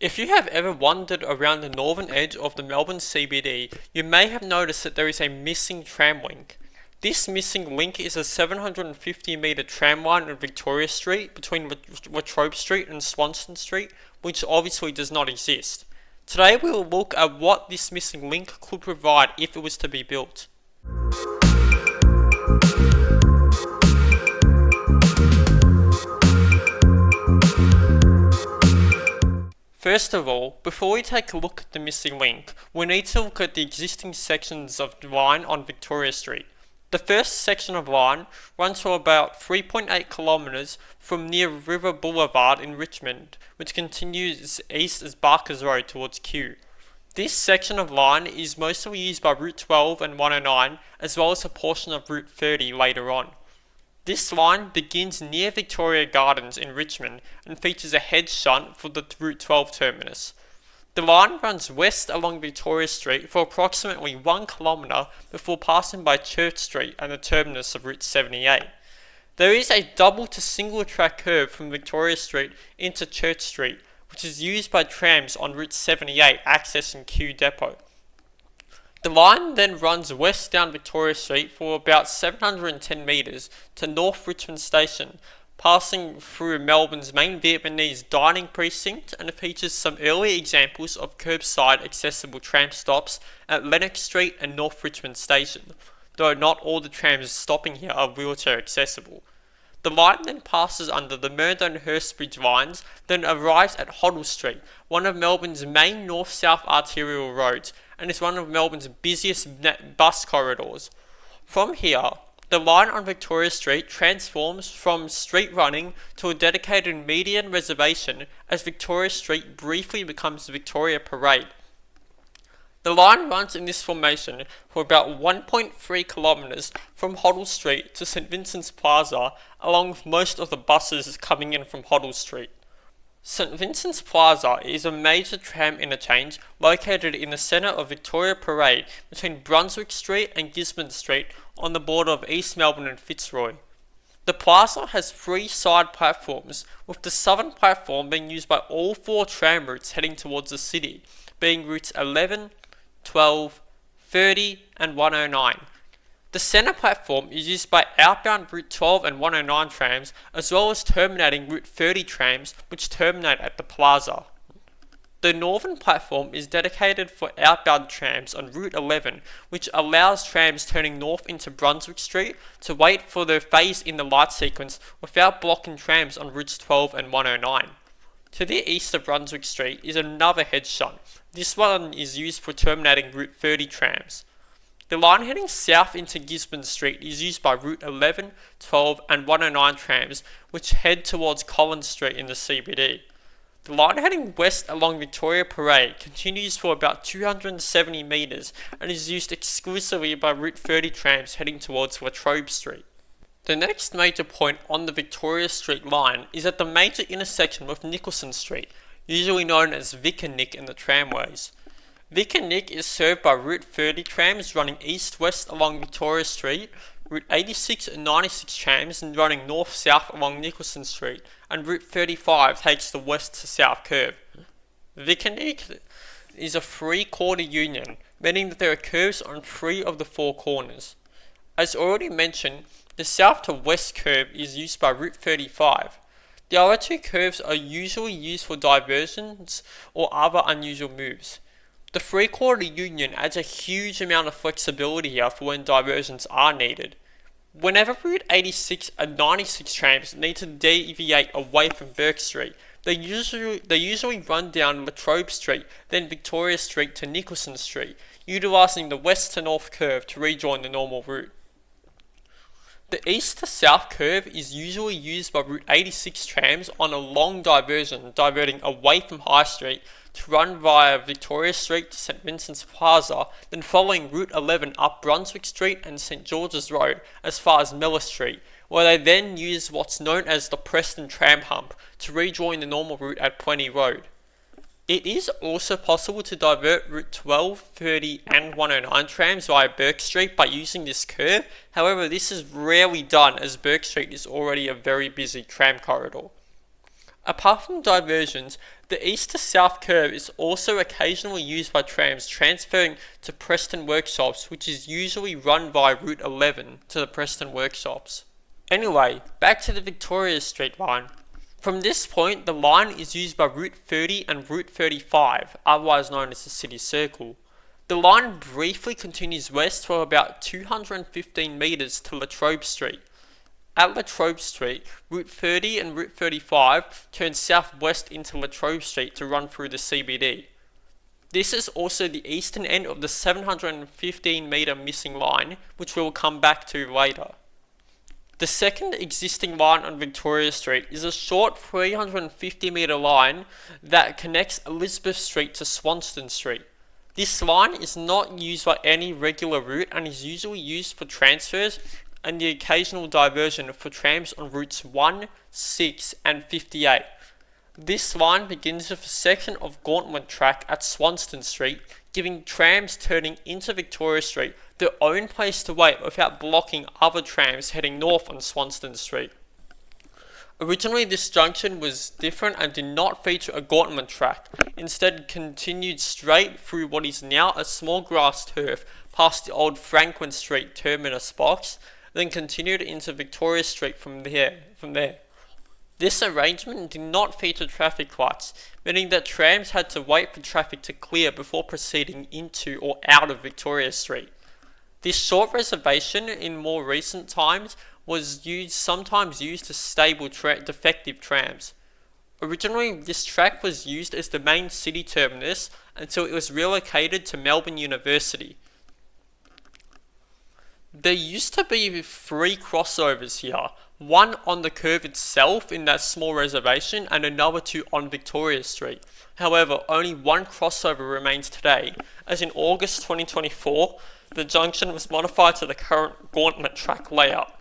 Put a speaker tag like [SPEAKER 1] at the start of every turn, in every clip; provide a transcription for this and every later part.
[SPEAKER 1] If you have ever wandered around the northern edge of the Melbourne CBD, you may have noticed that there is a missing tram link. This missing link is a 750 metre tram line on Victoria Street between Trobe Street and Swanston Street, which obviously does not exist. Today we will look at what this missing link could provide if it was to be built. First of all, before we take a look at the missing link, we need to look at the existing sections of the line on Victoria Street. The first section of line runs for about 3.8 kilometres from near River Boulevard in Richmond, which continues east as Barker's Road towards Kew. This section of line is mostly used by Route 12 and 109, as well as a portion of Route 30 later on. This line begins near Victoria Gardens in Richmond and features a head shunt for the Route 12 terminus. The line runs west along Victoria Street for approximately 1 kilometre before passing by Church Street and the terminus of Route 78. There is a double to single track curve from Victoria Street into Church Street, which is used by trams on Route 78 accessing Kew Depot. The line then runs west down Victoria Street for about 710 metres to North Richmond Station, passing through Melbourne's main Vietnamese dining precinct, and it features some early examples of curbside accessible tram stops at Lennox Street and North Richmond Station, though not all the trams stopping here are wheelchair accessible. The line then passes under the Murdoch-Hurstbridge lines, then arrives at Hoddle Street, one of Melbourne's main north-south arterial roads, and is one of Melbourne's busiest bus corridors. From here, the line on Victoria Street transforms from street running to a dedicated median reservation as Victoria Street briefly becomes Victoria Parade. The line runs in this formation for about 1.3 kilometres from Hoddle Street to St Vincents Plaza, along with most of the buses coming in from Hoddle Street. St Vincents Plaza is a major tram interchange located in the centre of Victoria Parade between Brunswick Street and Gisborne Street on the border of East Melbourne and Fitzroy. The plaza has 3 side platforms, with the southern platform being used by all 4 tram routes heading towards the city, being routes 11, 12, 30 and 109. The centre platform is used by outbound Route 12 and 109 trams, as well as terminating Route 30 trams, which terminate at the plaza. The northern platform is dedicated for outbound trams on Route 11, which allows trams turning north into Brunswick Street to wait for their phase in the light sequence without blocking trams on Routes 12 and 109. To the east of Brunswick Street is another head shunt. This one is used for terminating Route 30 trams. The line heading south into Gisborne Street is used by Route 11, 12 and 109 trams, which head towards Collins Street in the CBD. The line heading west along Victoria Parade continues for about 270 metres and is used exclusively by Route 30 trams heading towards Trobe Street. The next major point on the Victoria Street line is at the major intersection with Nicholson Street, usually known as Vic&Nic in the tramways. Vic&Nic is served by Route 30 trams running east-west along Victoria Street, Route 86 and 96 trams running north-south along Nicholson Street, and Route 35 takes the west-to-south curve. Vic&Nic is a 3-quarter union, meaning that there are curves on 3 of the 4 corners. As already mentioned, the south-to-west curve is used by Route 35. The other 2 curves are usually used for diversions or other unusual moves. The 3-quarter union adds a huge amount of flexibility here for when diversions are needed. Whenever Route 86 and 96 trams need to deviate away from Bourke Street, they usually run down Trobe Street, then Victoria Street to Nicholson Street, utilising the west to north curve to rejoin the normal route. The east to south curve is usually used by Route 86 trams on a long diversion, diverting away from High Street to run via Victoria Street to St Vincents Plaza, then following Route 11 up Brunswick Street and St George's Road as far as Miller Street, where they then use what's known as the Preston Tram Hump to rejoin the normal route at Plenty Road. It is also possible to divert Route 12, 30 and 109 trams via Bourke Street by using this curve, however this is rarely done as Bourke Street is already a very busy tram corridor. Apart from diversions, The east to south curve is also occasionally used by trams transferring to Preston workshops, which is usually run via Route 11 to the Preston workshops. Anyway, back to the Victoria Street line. From this point, the line is used by Route 30 and Route 35, otherwise known as the City Circle. The line briefly continues west for about 215 metres to Trobe Street. At Trobe Street, Route 30 and Route 35 turn southwest into Trobe Street to run through the CBD. This is also the eastern end of the 715 metre missing line, which we will come back to later. The second existing line on Victoria Street is a short 350 metre line that connects Elizabeth Street to Swanston Street. This line is not used by any regular route and is usually used for transfers and the occasional diversion for trams on routes 1, 6 and 58. This line begins with a section of gauntlet track at Swanston Street, giving trams turning into Victoria Street their own place to wait without blocking other trams heading north on Swanston Street. Originally, this junction was different and did not feature a gauntlet track, instead continued straight through what is now a small grass turf past the old Franklin Street terminus box, then continued into Victoria Street from there. This arrangement did not feature traffic lights, meaning that trams had to wait for traffic to clear before proceeding into or out of Victoria Street. This short reservation in more recent times was sometimes used to stable defective trams. Originally, this track was used as the main city terminus until it was relocated to Melbourne University. There used to be 3 crossovers here, one on the curve itself in that small reservation and another 2 on Victoria Street. However, only one crossover remains today, as in August 2024, the junction was modified to the current gauntlet track layout.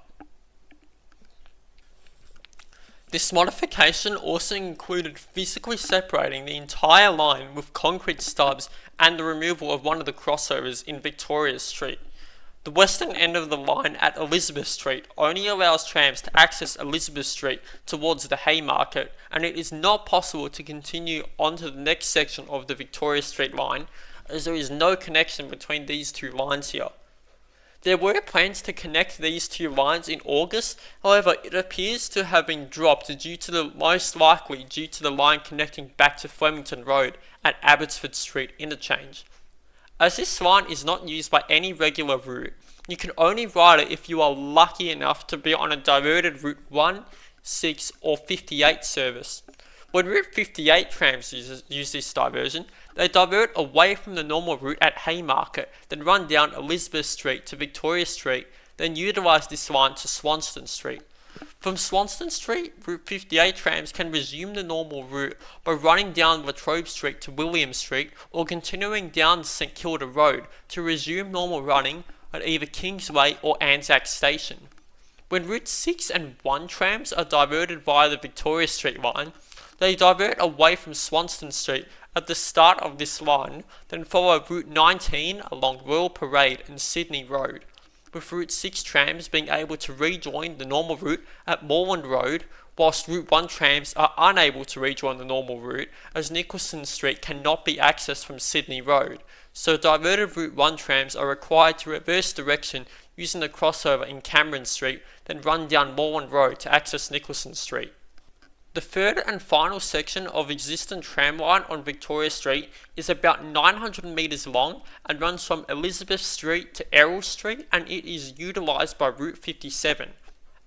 [SPEAKER 1] This modification also included physically separating the entire line with concrete stubs and the removal of one of the crossovers in Victoria Street. The western end of the line at Elizabeth Street only allows trams to access Elizabeth Street towards the Haymarket, and it is not possible to continue onto the next section of the Victoria Street line, as there is no connection between these 2 lines here. There were plans to connect these 2 lines in August, however it appears to have been dropped most likely due to the line connecting back to Flemington Road at Abbotsford Street interchange. As this line is not used by any regular route, you can only ride it if you are lucky enough to be on a diverted Route 1, 6 or 58 service. When Route 58 trams use this diversion, they divert away from the normal route at Haymarket, then run down Elizabeth Street to Victoria Street, then utilise this line to Swanston Street. From Swanston Street, Route 58 trams can resume the normal route by running down Trobe Street to William Street or continuing down St Kilda Road to resume normal running at either Kingsway or Anzac Station. When Route 6 and 1 trams are diverted via the Victoria Street line, they divert away from Swanston Street at the start of this line, then follow Route 19 along Royal Parade and Sydney Road, with Route 6 trams being able to rejoin the normal route at Moreland Road, whilst Route 1 trams are unable to rejoin the normal route as Nicholson Street cannot be accessed from Sydney Road, so diverted Route 1 trams are required to reverse direction using the crossover in Cameron Street, then run down Moreland Road to access Nicholson Street. The third and final section of existing tram line on Victoria Street is about 900 metres long and runs from Elizabeth Street to Errol Street, and it is utilised by Route 57.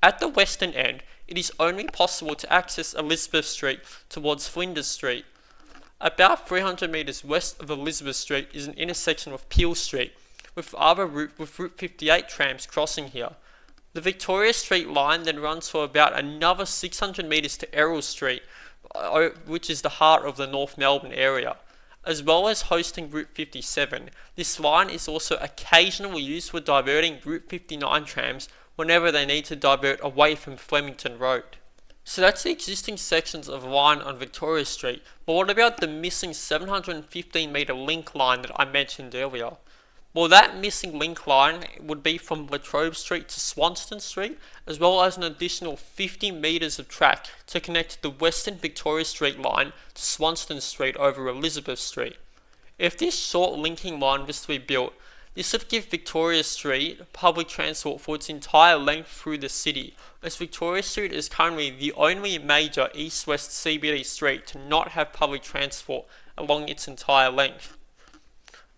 [SPEAKER 1] At the western end, it is only possible to access Elizabeth Street towards Flinders Street. About 300 metres west of Elizabeth Street is an intersection with Peel Street, with Route 58 trams crossing here. The Victoria Street line then runs for about another 600 metres to Errol Street, which is the heart of the North Melbourne area. As well as hosting Route 57, this line is also occasionally used for diverting Route 59 trams whenever they need to divert away from Flemington Road. So that's the existing sections of line on Victoria Street, but what about the missing 715 metre link line that I mentioned earlier? Well, that missing link line would be from Trobe Street to Swanston Street, as well as an additional 50 metres of track to connect the Western Victoria Street line to Swanston Street over Elizabeth Street. If this short linking line was to be built, this would give Victoria Street public transport for its entire length through the city, as Victoria Street is currently the only major east-west CBD street to not have public transport along its entire length.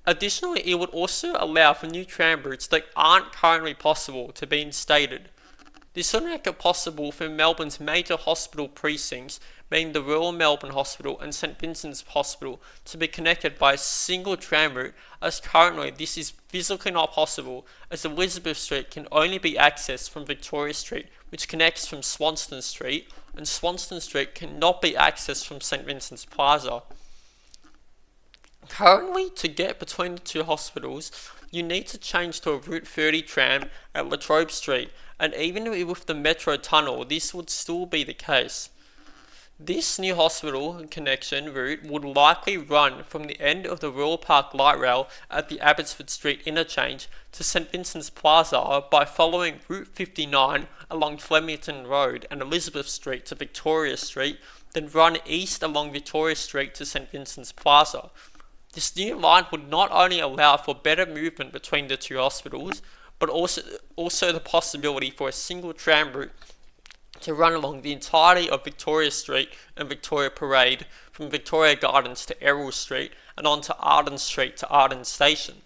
[SPEAKER 1] Additionally, it would also allow for new tram routes that aren't currently possible to be instated. This would make it possible for Melbourne's major hospital precincts, being the Royal Melbourne Hospital and St Vincent's Hospital, to be connected by a single tram route, as currently this is physically not possible, as Elizabeth Street can only be accessed from Victoria Street, which connects from Swanston Street, and Swanston Street cannot be accessed from St Vincents Plaza. Currently, to get between the two hospitals, you need to change to a Route 30 tram at Trobe Street, and even with the metro tunnel, this would still be the case. This new hospital connection route would likely run from the end of the Royal Park Light Rail at the Abbotsford Street interchange to St Vincents Plaza by following Route 59 along Flemington Road and Elizabeth Street to Victoria Street, then run east along Victoria Street to St Vincents Plaza. This new line would not only allow for better movement between the two hospitals, but also the possibility for a single tram route to run along the entirety of Victoria Street and Victoria Parade from Victoria Gardens to Errol Street and on to Arden Street to Arden Station.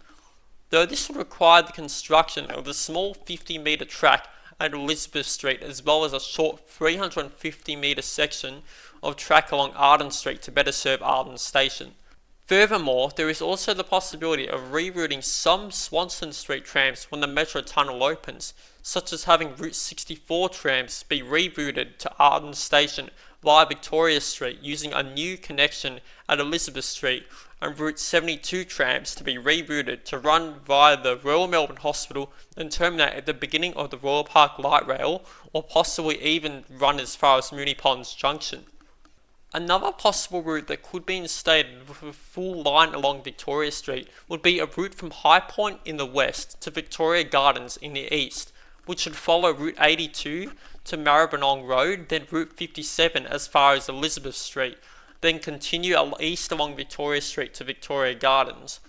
[SPEAKER 1] Though this would require the construction of a small 50-metre track at Elizabeth Street, as well as a short 350-metre section of track along Arden Street to better serve Arden Station. Furthermore, there is also the possibility of rerouting some Swanston Street trams when the metro tunnel opens, such as having Route 64 trams be rerouted to Arden Station via Victoria Street using a new connection at Elizabeth Street, and Route 72 trams to be rerouted to run via the Royal Melbourne Hospital and terminate at the beginning of the Royal Park Light Rail, or possibly even run as far as Moonee Ponds Junction. Another possible route that could be instated with a full line along Victoria Street would be a route from High Point in the west to Victoria Gardens in the east, which would follow Route 82 to Maribyrnong Road, then Route 57 as far as Elizabeth Street, then continue east along Victoria Street to Victoria Gardens.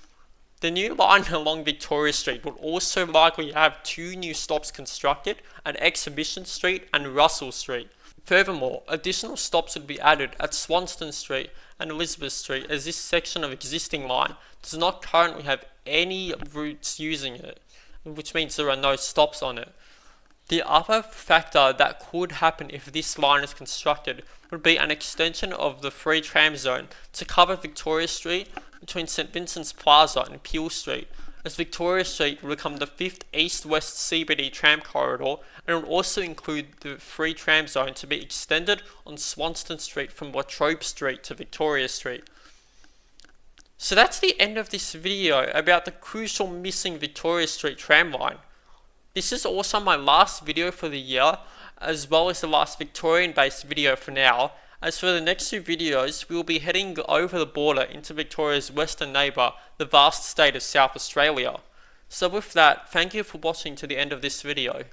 [SPEAKER 1] The new line along Victoria Street would also likely have two new stops constructed at Exhibition Street and Russell Street. Furthermore, additional stops would be added at Swanston Street and Elizabeth Street, as this section of existing line does not currently have any routes using it, which means there are no stops on it. The other factor that could happen if this line is constructed would be an extension of the free tram zone to cover Victoria Street between St Vincent's Plaza and Peel Street, as Victoria Street will become the 5th east-west CBD tram corridor, and will also include the free tram zone to be extended on Swanston Street from Trobe Street to Victoria Street. So that's the end of this video about the crucial missing Victoria Street tram line. This is also my last video for the year, as well as the last Victorian-based video for now, as for the next two videos we will be heading over the border into Victoria's western neighbour, the vast state of South Australia. So with that, thank you for watching to the end of this video.